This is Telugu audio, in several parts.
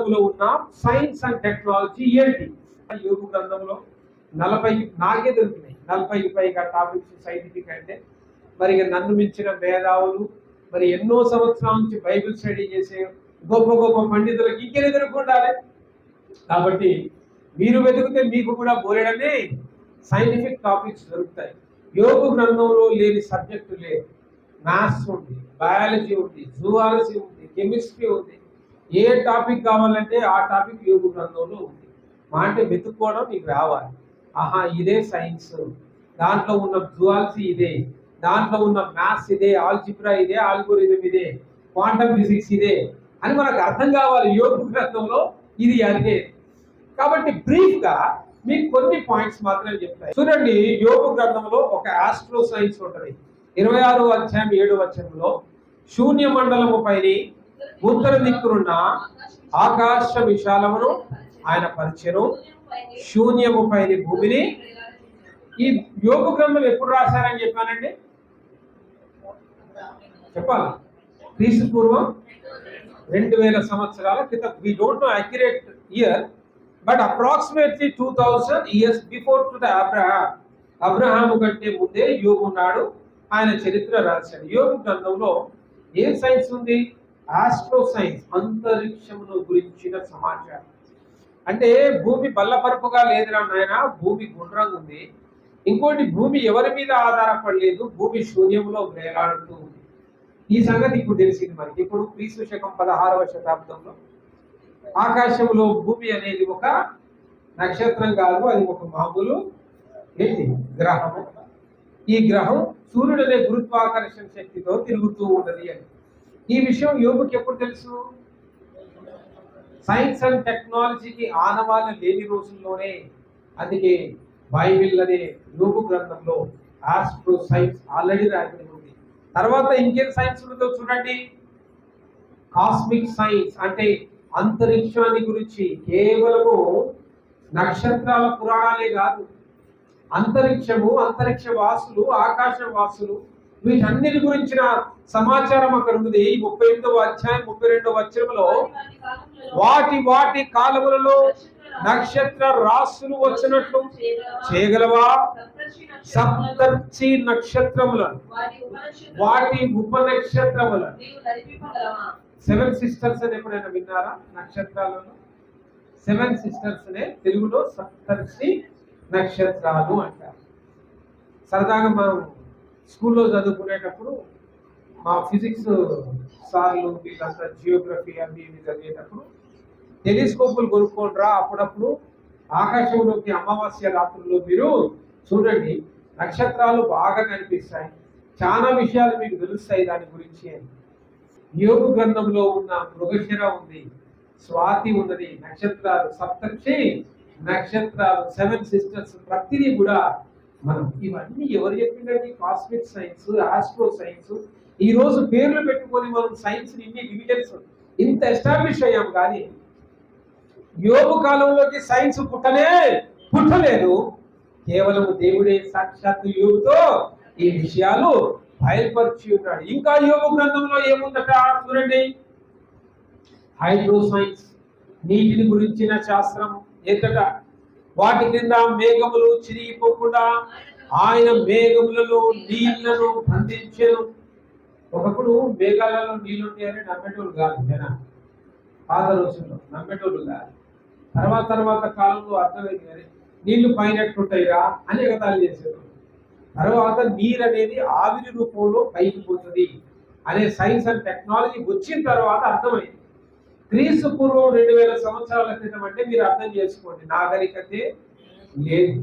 గ్రంథంలో ఉన్న సైన్స్ అండ్ టెక్నాలజీ ఏంటి? యోగు గ్రంథంలో 40 నాకే దొరికినాయి, 40కి పైగా టాపిక్స్ సైంటిఫిక్ అంటే. మరి నన్ను మించిన మేధావులు, మరి ఎన్నో సంవత్సరాల నుంచి బైబిల్ స్టడీ చేసే గొప్ప గొప్ప పండితులకు ఇంకేనే దొరుకుండాలి. కాబట్టి మీరు వెతికితే మీకు కూడా బోలెడనే సైంటిఫిక్ టాపిక్స్ దొరుకుతాయి. యోగు గ్రంథంలో లేని సబ్జెక్టు లేదు. మ్యాథ్స్ ఉంది, బయాలజీ ఉంది, జువాలజీ ఉంది, కెమిస్ట్రీ ఉంది. ఏ టాపిక్ కావాలంటే ఆ టాపిక్ యోగు గ్రంథంలో ఉంది. మా అంటే వెతుక్కోవడం మీకు రావాలి. ఆహా, ఇదే సైన్స్, దాంట్లో ఉన్న జువాలజీ ఇదే, దాంట్లో ఉన్న మ్యాథ్స్ ఇదే, ఆల్జిబ్రా ఇదే, ఆల్గోరిథం ఇదే, క్వాంటమ్ ఫిజిక్స్ ఇదే అని మనకు అర్థం కావాలి. యోగు గ్రంథంలో ఇది అదే. కాబట్టి బ్రీఫ్ గా మీకు కొన్ని పాయింట్స్ మాత్రమే చెప్తాయి. చూడండి, యోగు గ్రంథంలో ఒక ఆస్ట్రో సైన్స్ ఉంటుంది. 26వ అధ్యాయం 7వ వచనంలో శూన్య మండలము పైని ఉత్తర దిక్కునున్న ఆకాశ విశాలమును ఆయన పరిచెను, శూన్యము పైని భూమిని. ఈ యోగు గ్రంథం ఎప్పుడు రాశారని చెప్పానండి? చెప్పాలా? క్రీస్తు పూర్వం 2000 సంవత్సరాల క్రితం. We don't know accurate year, but approximately 2000 years before to the Abraham కంటే ముందే యోగు ఉన్నాడు. ఆయన చరిత్ర రాశాడు. యోగు గ్రంథంలో ఏ సైన్స్ ఉంది? ఆస్ట్రో సైన్స్, అంతరిక్షమును గురించిన సమాచారం. అంటే భూమి బల్లపరుపుగా లేదురా నాయన, భూమి గుండ్రంగా ఉంది. ఇంకోటి, భూమి ఎవరి మీద ఆధారపడలేదు, భూమి శూన్యంలో వేలాడుతూ ఉంది. ఈ సంగతి ఇప్పుడు తెలిసింది మనకి. ఇప్పుడు క్రీస్తు శకం 16వ శతాబ్దంలో ఆకాశంలో భూమి అనేది ఒక నక్షత్రం కాదు, అది ఒక మామూలు ఏంటి గ్రహము. ఈ గ్రహం సూర్యుడు అనే గురుత్వాకర్షణ శక్తితో తిరుగుతూ ఉన్నది అని. ఈ విషయం యోగుకి ఎప్పుడు తెలుసు? సైన్స్ అండ్ టెక్నాలజీకి ఆనవాళ్ళు లేని రోజుల్లోనే. అందుకే బైబిల్ అనే యోగు గ్రంథంలో ఆస్ట్రో సైన్స్ ఆల్రెడీ రాయబడి ఉంది. తర్వాత ఇంకేం సైన్స్ ఉందో చూడండి. కాస్మిక్ సైన్స్ అంటే అంతరిక్షాన్ని గురించి. కేవలము నక్షత్రాల పురాణాలే కాదు, అంతరిక్షము, అంతరిక్ష వాసులు, ఆకాశ వాసులు, వీటన్నిటి గురించిన సమాచారం అక్కడ ఉంది. 38వ అధ్యాయం 32వ వచనంలో వాటి వాటి కాలములలో నక్షత్ర రాసులు వచ్చినట్లు చేయగలవా? సప్తర్షి నక్షత్రములను, వాటి ఉపనక్షత్రములను. 7 సిస్టర్స్ అని ఎప్పుడైనా విన్నారా? నక్షత్రాలలో 7 సిస్టర్స్ అనే తెలుగులో సప్తర్షి నక్షత్రాలు అంటారు. సరదాగా మనం స్కూల్లో చదువుకునేటప్పుడు మా ఫిజిక్స్ సార్లు వీళ్ళంతా జియోగ్రఫీ అవి ఇవి చదివేటప్పుడు టెలిస్కోపులు కొనుక్కోండిరా, అప్పుడప్పుడు ఆకాశంలోకి అమావాస్య రాత్రుల్లో మీరు చూడండి, నక్షత్రాలు బాగా కనిపిస్తాయి, చాలా విషయాలు మీకు తెలుస్తాయి దాని గురించి అని. యోగు గ్రంథంలో ఉన్న మృగశిర ఉంది, స్వాతి ఉన్నది, నక్షత్రాలు, సప్తర్షి నక్షత్రాలు, 7 సిస్టర్స్, ప్రతిదీ కూడా మనం ఇవన్నీ ఎవరు చెప్పిందండి? Cosmic science, astro science. ఈ రోజు పేర్లు పెట్టుకొని మనం సైన్స్ ఇన్ని డివిజన్స్ ఇంత ఎస్టాబ్లిష్ అయ్యాం. కానీ యోగు కాలంలోకి సైన్స్ పుట్టలేదు. కేవలం దేవుడే సాక్షాత్తు యోగుతో ఈ విషయాలు బయలుపరిచి ఉన్నాడు. ఇంకా యోగు గ్రంథంలో ఏముందట చూడండి. హైడ్రో సైన్స్, నీటిని గురించిన శాస్త్రం. ఏంటట? వాటి క్రింద మేఘములు చిరిగిపోకుండా ఆయన మేఘములలో నీళ్లను బంధించెను. ఒకప్పుడు మేఘాలలో నీళ్లు ఉంటాయని నమ్మేటోళ్ళు కాదు జనా, పాత రోజుల్లో నమ్మేటోళ్ళు కాదు. తర్వాత కాలంలో అర్థమైంది కానీ నీళ్లు పైనట్టుంటాయిరా అని ఎగతాళి చేసేవాళ్ళు. తర్వాత నీరు అనేది ఆవిరి రూపంలో పైకి పోతుంది అనే సైన్స్ అండ్ టెక్నాలజీ వచ్చిన తర్వాత అర్థమైంది. క్రీస్తు పూర్వం 2000 సంవత్సరాల క్రితం అంటే మీరు అర్థం చేసుకోండి, నాగరికతే లేదు,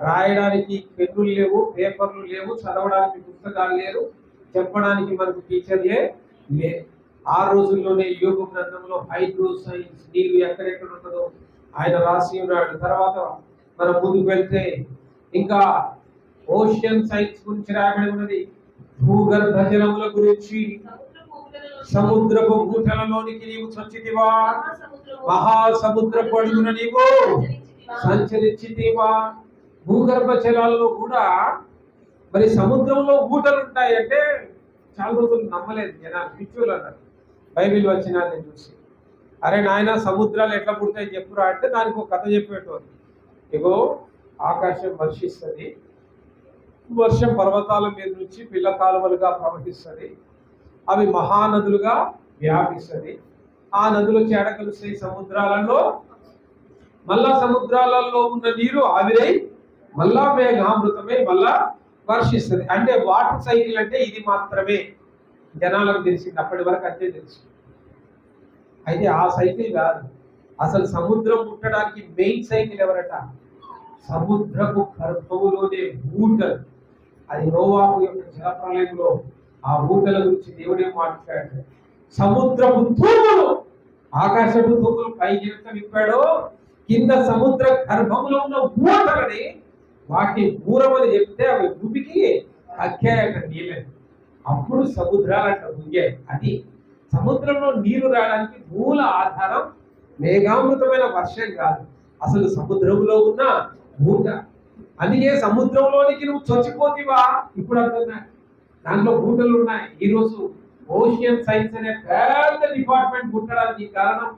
రాయడానికి పెన్నులు లేవు, పేపర్లు లేవు, చదవడానికి పుస్తకాలు లేవు, చెప్పడానికి మనకు టీచర్లే లేదు. ఆ రోజుల్లోనే యోగ గ్రంథంలో హైడ్రో సైన్స్, నీరు ఎక్కడెక్కడ ఉంటుందో ఆయన రాసి ఉన్నాడు. తర్వాత మనం ముందుకు వెళ్తే ఇంకా ఓషియన్ సైన్స్ గురించి రాయబడి ఉన్నది. భూగర్భ జలముల గురించి, సముద్రపు గూటలలోనికి నీవు చొచ్చితివా, మహాసముద్రపు అడుగున నీవు సంచరించితివా. భూగర్భ జలాల్లో కూడా మరి సముద్రంలో ఊటలు ఉంటాయంటే చాలా రోజులు నమ్మలేదు జనాలు, పిచ్చోళ్ళు అన్నారు బైబిల్ వచ్చినాన్ని చూసి. అరే నాయన సముద్రాలు ఎట్లా పుడతాయని చెప్పురా అంటే దానికి ఒక కథ చెప్పేటోరు. ఇగో ఆకాశం వర్షిస్తుంది, వర్షం పర్వతాల మీద నుంచి పిల్ల కాలువలుగా ప్రవహిస్తుంది, అవి మహానదులుగా వ్యాపిస్తుంది, ఆ నదులు చేడ కలుస్తాయి సముద్రాలలో, మళ్ళా సముద్రాలలో ఉన్న నీరు ఆవిరై మళ్ళా మేఘామృతమై మళ్ళా వర్షిస్తుంది. అంటే వాటర్ సైకిల్ అంటే ఇది మాత్రమే జనాలకు తెలిసింది, అప్పటి వరకు అంతే తెలుసు. అయితే ఆ సైకిల్ కాదు, అసలు సముద్రం పుట్టడానికి మెయిన్ సైకిల్ ఎవరట? సముద్రపు గర్భములోనే ఊటలు. అది నోవాహు యొక్క జలప్రలయంలో ఆ ఊటల గురించి దేవుడే మాట్లాడాడు. సముద్రపు తూములు, ఆకాశపు తూములు పైకి ఎంత విప్పాడో కింద సముద్ర గర్భంలో ఉన్న ఊటలని వాటిని ఊరమని చెప్తే అవి భూమికి అక్కాయట నీళ్ళని. అప్పుడు సముద్రాలంట ముగ్గాయి. అది సముద్రంలో నీరు రావడానికి మూల ఆధారం మేఘామృతమైన వర్షం కాదు, అసలు సముద్రంలో ఉన్న ఊట. అందుకే సముద్రంలోనికి నువ్వు చొచ్చిపోతీవా ఇప్పుడు అంటున్నా, దాంట్లో ఊటలు ఉన్నాయి. ఈరోజు ఓషియన్ సైన్స్ అనే పెద్ద డిపార్ట్మెంట్ పుట్టడానికి కారణం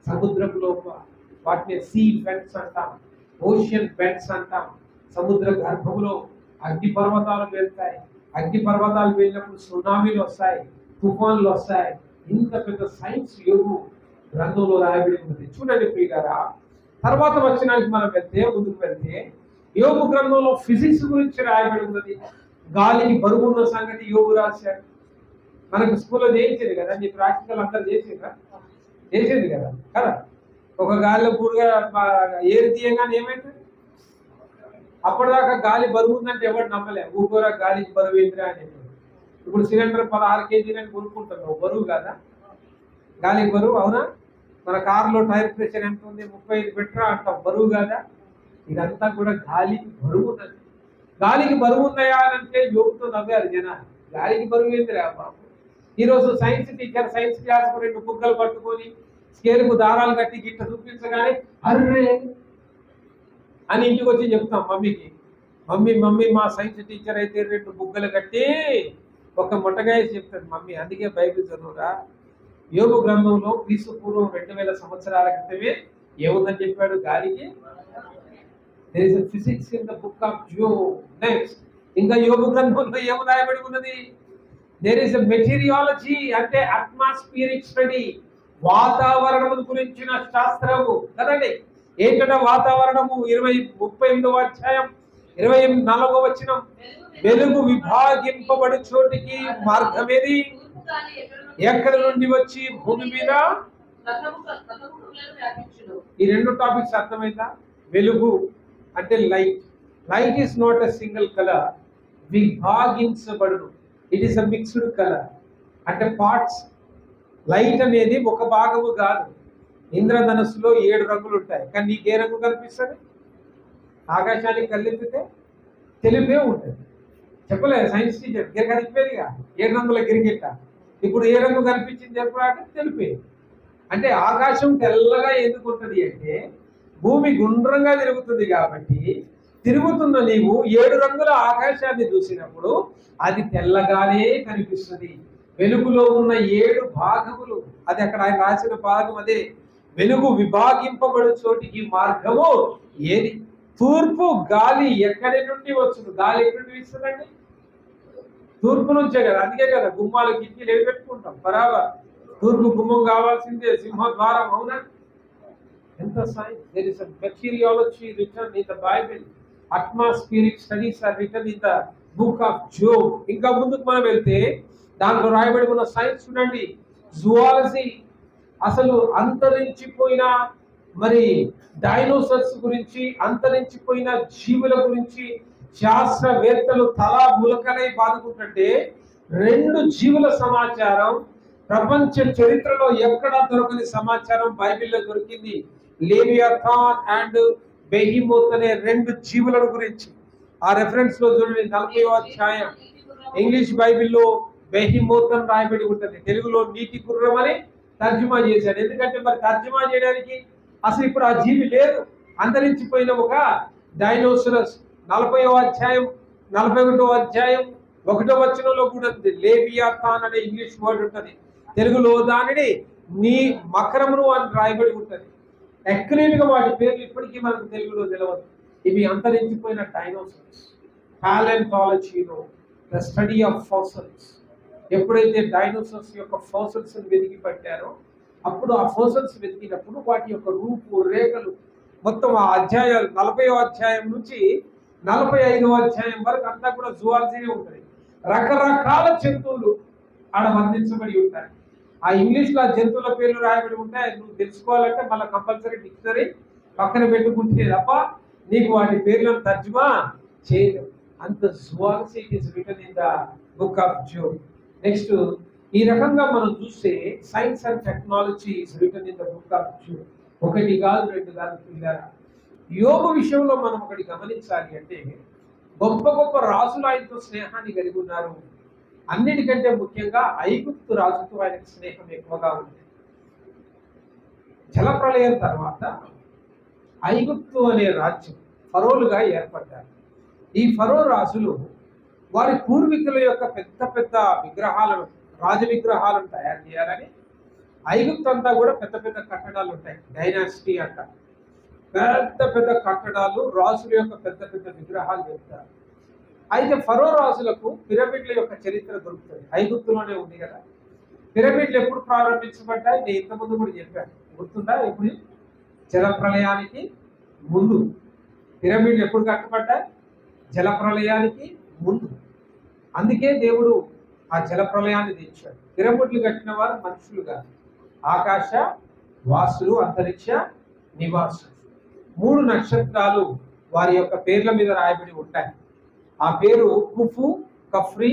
సముద్రంలో వాటిని సీ బెడ్స్ అంటాం, ఓషియన్ బెడ్స్ అంటాం. సముద్ర గర్భంలో అగ్ని పర్వతాలు వెళ్తాయి, అగ్ని పర్వతాలు వెళ్ళినప్పుడు సునామీలు వస్తాయి, తుఫాన్లు వస్తాయి. ఇంత పెద్ద సైన్స్ యోగు గ్రంథంలో రాయబడి ఉంది. చూడండి ప్రియులారా, తర్వాత వచనానికి మనం ముందుకు వెళ్తే యోగు గ్రంథంలో ఫిజిక్స్ గురించి రాయబడి ఉన్నది. గాలికి బరువు ఉన్న సంగతి యోగు రాశాడు. మనకు స్కూల్లో చేయించేది కదా, నీ ప్రాక్టికల్ అందరు చేసేది కదా కదా. ఒక గాలిలో పూర్గా ఏరు తీయగానే ఏమైతుంది? అప్పటిదాకా గాలి బరువు ఉందంటే ఎవరు నమ్మలే, ఊపిరా గాలికి బరువు ఏంటిరా అని. ఇప్పుడు సిలిండర్ 16 కేజీలని కొనుక్కుంటున్నావు, బరువు కదా గాలికి బరువు, అవునా? మన కారులో టైర్ ప్రెషర్ ఎంత ఉంది? 35 పెట్రా అంటాం, బరువు కాదా? ఇదంతా కూడా గాలికి బరువు ఉన్నది. గాలికి బరువు ఉన్నాయా అని అంటే యోగుతో నవ్వారు జనాలు. గాలికి బరువు ఏంటిరా బాబు? ఈరోజు సైన్స్ టీచర్ సైన్స్ క్లాస్ 2 బుగ్గలు పట్టుకొని స్కేల్కు దారాలు కట్టి గిట్ట చూపించగానే అర్రే అని ఇంటికి వచ్చి చెప్తాం మమ్మీకి, మమ్మీ మా సైన్స్ టీచర్ అయితే 2 బుగ్గలు కట్టి ఒక మొట్టగా చెప్తాడు మమ్మీ. అందుకే బైబిల్ చదువురా. యోగు గ్రంథంలో క్రీస్తు పూర్వం 2000 సంవత్సరాల క్రితమే ఏముందని చెప్పాడు? గాలికి there is a physics in the book of Job. Next, ఇంకా యోగు గ్రంథంలో ఏం రాయబడి ఉన్నది? there is a meteorology అంటే అట్మాస్ఫియరిక్ స్టడీ, వాతావరణం గురించిన శాస్త్రము కదండి. ఏంటంట వాతావరణము? 38వ అధ్యాయం 24వ వచనం, వెలుగు విభాగింపబడి చోటికి మార్గమేది? ఎక్కడి నుండి వచ్చి భూమి మీద. ఈ 2 టాపిక్స్ అర్థమైందా? వెలుగు అంటే light. Light is not a single colour, విభాగించబడును. It is a mixed colour అంటే పార్ట్స్. లైట్ అనేది ఒక భాగము కాదు. ఇంద్రధనస్సులో 7 రంగులు ఉంటాయి, కానీ నీకు ఏ రంగు కనిపిస్తుంది? ఆకాశానికి కళ్ళెత్తితే తెలిపే ఉంటుంది. చెప్పలేదు సైన్స్ టీచర్, గిరక తిప్పేదిగా 7 రంగుల గిరికెట్ట. ఇప్పుడు ఏ రంగు కనిపించింది చెప్పాలంటే తెలిపే. అంటే ఆకాశం తెల్లగా ఎందుకు ఉంటుంది అంటే భూమి గుండ్రంగా తిరుగుతుంది కాబట్టి, తిరుగుతున్న నీవు 7 రంగుల ఆకాశాన్ని చూసినప్పుడు అది తెల్లగానే కనిపిస్తుంది. వెలుగులో ఉన్న 7 భాగములు, అది అక్కడ ఆయన రాసిన భాగం అదే. వెలుగు విభాగింపబడు చోటికి మార్గము ఏది? తూర్పు గాలి ఎక్కడి నుండి వచ్చును? గాలి ఎక్కడి నుండి ఇస్తుందండి? తూర్పు నుంచే కదా. అందుకే కదా గుమ్మాలు కిటికీలు ఏవి పెట్టుకుంటాం బరాబర్. తూర్పు గుమ్మం కావాల్సిందే, సింహద్వారం, అవునా? ఎంత science. there is a meteorology written in the Bible. Atmospheric studies are written in the book of Job. ఇంకా ముందుకు మనం వెళ్తే దాంట్లో రాయబడి ఉన్న సైన్స్ చూడండి. జువాలజీ, అసలు అంతరించిపోయిన మరి డైనోసార్స్ గురించి, అంతరించిపోయిన జీవుల గురించి శాస్త్రవేత్తలు తలా ములకలై బాదుకుంటుంటే 2 జీవుల సమాచారం ప్రపంచ చరిత్రలో ఎక్కడా దొరకని సమాచారం బైబిల్లో దొరికింది. లేవియాథాన్ అండ్ బెహిమోత్ అనే 2 జీవుల గురించి. ఆ రెఫరెన్స్ లో చూడండి 40వ అధ్యాయం ఇంగ్లీష్ బైబిల్లో బెహిమోత్ అని రాయబడి ఉంటుంది. తెలుగులో నీటి గుర్రం అని తర్జుమా చేశాడు. ఎందుకంటే మరి తర్జుమా చేయడానికి అసలు ఇప్పుడు ఆ జీవి లేదు, అంతరించిపోయిన ఒక డైనోసరస్. 40వ అధ్యాయం 41వ అధ్యాయం 1వ వచనంలో కూడా ఉంది లేవియాథాన్ అనే ఇంగ్లీష్ వర్డ్ ఉంటుంది. తెలుగులో దానిని నీ మకరమును అని రాయబడి ఉంటుంది. అక్యురేట్ గా వాటి పేర్లు ఇప్పటికీ మనకు తెలుగులో తెలియదు. ఇవి అంతరించిపోయిన డైనోసార్స్. పాలెంటాలజీలో ద స్టడీ ఆఫ్ ఫాసిల్స్. ఎప్పుడైతే డైనోసార్స్ యొక్క ఫాసిల్స్ వెతికి పట్టారో అప్పుడు ఆ ఫాసిల్స్ వెతికినప్పుడు వాటి యొక్క రూపు రేఖలు మొత్తం ఆ అధ్యాయాలు 40వ అధ్యాయం నుంచి 45వ అధ్యాయం వరకు అంతా కూడా జువాలజీనే ఉంటుంది. రకరకాల జంతువులు ఆడ వర్ణించబడి ఉంటాయి. ఆ ఇంగ్లీష్ లో ఆ జంతువుల పేర్లు రాయబడి ఉంటాయి. నువ్వు తెలుసుకోవాలంటే మళ్ళీ కంపల్సరీ డిక్షనరీ పక్కన పెట్టుకుంటే తప్ప నీకు వాటి పేర్లను తర్జుమా చేయలేవు. అంత zoology is return in the book of Job. Next ఈ రకంగా మనం చూస్తే science and technology is return in the book of Job. ఒకటి కాదు, రెండు కాదు, పిల్లరా. యోగు విషయంలో మనం ఒకటి గమనించాలి అంటే గొప్ప గొప్ప రాజులు ఆయనతో స్నేహాన్ని కలిగి ఉన్నారు. అన్నిటికంటే ముఖ్యంగా ఐగుప్తు రాజుతో ఆయనకు స్నేహం ఎక్కువగా ఉంది. జలప్రళయం తర్వాత ఐగుప్తు అనే రాజ్యం ఫరోలుగా ఏర్పడ్డారు. ఈ ఫరో రాజులు వారి పూర్వీకుల యొక్క పెద్ద పెద్ద విగ్రహాలను, రాజ విగ్రహాలను తయారు చేయాలని ఐగుప్తు అంతా కూడా పెద్ద పెద్ద కట్టడాలు ఉంటాయి. డైనాసిటీ అంట, పెద్ద పెద్ద కట్టడాలు, రాజుల యొక్క పెద్ద పెద్ద విగ్రహాలు చెప్తారు. అయితే ఫరో రాజులకు పిరమిడ్ల యొక్క చరిత్ర దొరుకుతుంది. ఐగుప్తులోనే ఉంది కదా. పిరమిడ్లు ఎప్పుడు ప్రారంభించబడ్డాయి నేను ఇంతకుముందు కూడా చెప్పాను, గుర్తుందా? ఎప్పుడు? జలప్రళయానికి ముందు. పిరమిడ్లు ఎప్పుడు కట్టబడ్డాయి? జలప్రళయానికి ముందు. అందుకే దేవుడు ఆ జలప్రళయాన్ని తెచ్చాడు. పిరమిడ్లు కట్టిన వారు మనుషులు కాదు, ఆకాశ వాసులు, అంతరిక్ష నివాసులు. 3 నక్షత్రాలు వారి యొక్క పేర్ల మీద రాయబడి ఉంటాయి. ఆ పేరు కుఫు, కఫ్రి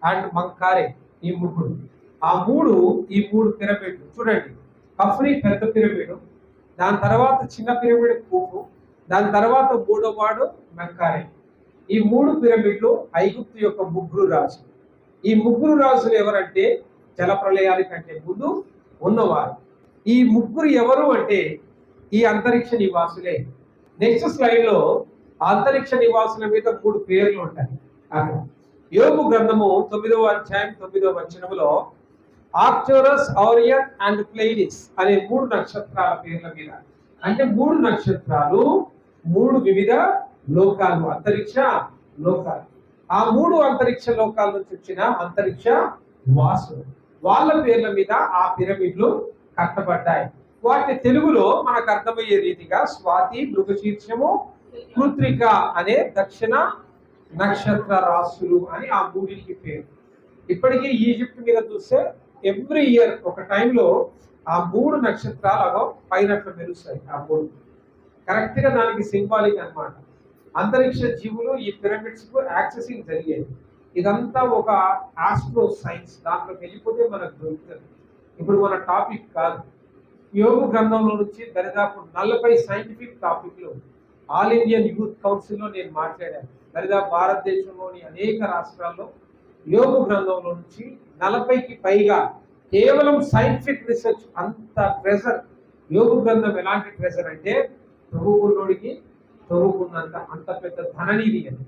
అండ్ మంకారే. ఈ ముగ్గురు, ఈ మూడు పిరమిడ్లు చూడండి. కఫ్రి పెద్ద పిరమిడ్, దాని తర్వాత చిన్న పిరమిడ్ కుఫు, దాని తర్వాత 3వ వాడు మంకారే. ఈ 3 పిరమిడ్లు ఐగుప్తు యొక్క ముగ్గురు రాజులు. ఈ ముగ్గురు రాజులు ఎవరంటే జలప్రళయానికంటే ముందు ఉన్నవారు. ఈ ముగ్గురు ఎవరు అంటే ఈ అంతరిక్ష నివాసులే. నెక్స్ట్ స్లైడ్ లో అంతరిక్ష నివాసుల మీద 3 పేర్లు ఉంటాయి. అక్కడ యోబు గ్రంథము 9వ అధ్యాయం 9వ వచనములో ఆర్క్టూరస్, ఆరియన్ అండ్ ప్లెయిడిస్ అనే 3 నక్షత్రాల పేర్ల మీద, అంటే 3 నక్షత్రాలు 3 వివిధ లోకాలు, అంతరిక్ష లోకాలు. ఆ 3 అంతరిక్ష లోకాల నుంచి వచ్చిన అంతరిక్ష వాసులు, వాళ్ళ పేర్ల మీద ఆ పిరమిడ్లు కట్టబడ్డాయి. వాటి తెలుగులో మనకు అర్థమయ్యే రీతిగా స్వాతి, మృగశీర్షము, కృత్రిక అనే దక్షిణ నక్షత్ర రాశులు అని ఆ 3కి పేరు. ఇప్పటికీ ఈజిప్ట్ మీద చూస్తే ఎవ్రీ ఇయర్ ఒక టైంలో ఆ 3 నక్షత్రాలు పైనట్లు మెరుస్తాయి. ఆ 3 కరెక్ట్ గా దానికి సింబాలిక్ అన్నమాట. అంతరిక్ష జీవులు ఈ పిరమిడ్స్ కు యాక్సెసింగ్ జరిగేది. ఇదంతా ఒక ఆస్ట్రో సైన్స్, దాంట్లోకి వెళ్ళిపోతే మనకు దొరుకుతుంది. ఇప్పుడు మన టాపిక్ కాదు. యోగు గ్రంథంలో నుంచి దరిదాపు 40 సైంటిఫిక్ టాపిక్లు ఆల్ ఇండియన్ యూత్ కౌన్సిల్లో నేను మాట్లాడాను. దరిదాపు భారతదేశంలోని అనేక రాష్ట్రాల్లో యోగు గ్రంథంలో నుంచి 40కి పైగా కేవలం సైంటిఫిక్ రీసెర్చ్. అంత ట్రెజర్ యోగు గ్రంథం. ఎలాంటి ట్రెజర్ అంటే తవ్వుకున్నోడికి తవ్వుకున్నంత అంత పెద్ద ధననిధి అని.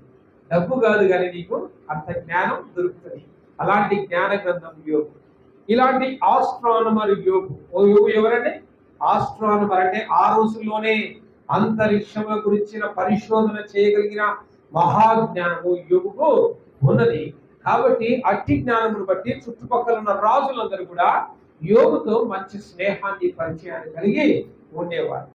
డబ్బు కాదు కానీ నీకు అంత జ్ఞానం దొరుకుతుంది. అలాంటి జ్ఞాన గ్రంథం యోగు. ఇలాంటి ఆస్ట్రానమర్ యోగు. యోగు ఎవరంటే ఆస్ట్రానమర్, అంటే ఆ రోజుల్లోనే అంతరిక్షముల గురించిన పరిశోధన చేయగలిగిన మహాజ్ఞానము యోగుకు ఉన్నది. కాబట్టి అట్టి జ్ఞానమును బట్టి చుట్టుపక్కల ఉన్న రాజులందరూ కూడా యోగుతో మంచి స్నేహాన్ని, పరిచయాన్ని కలిగి ఉండేవారు.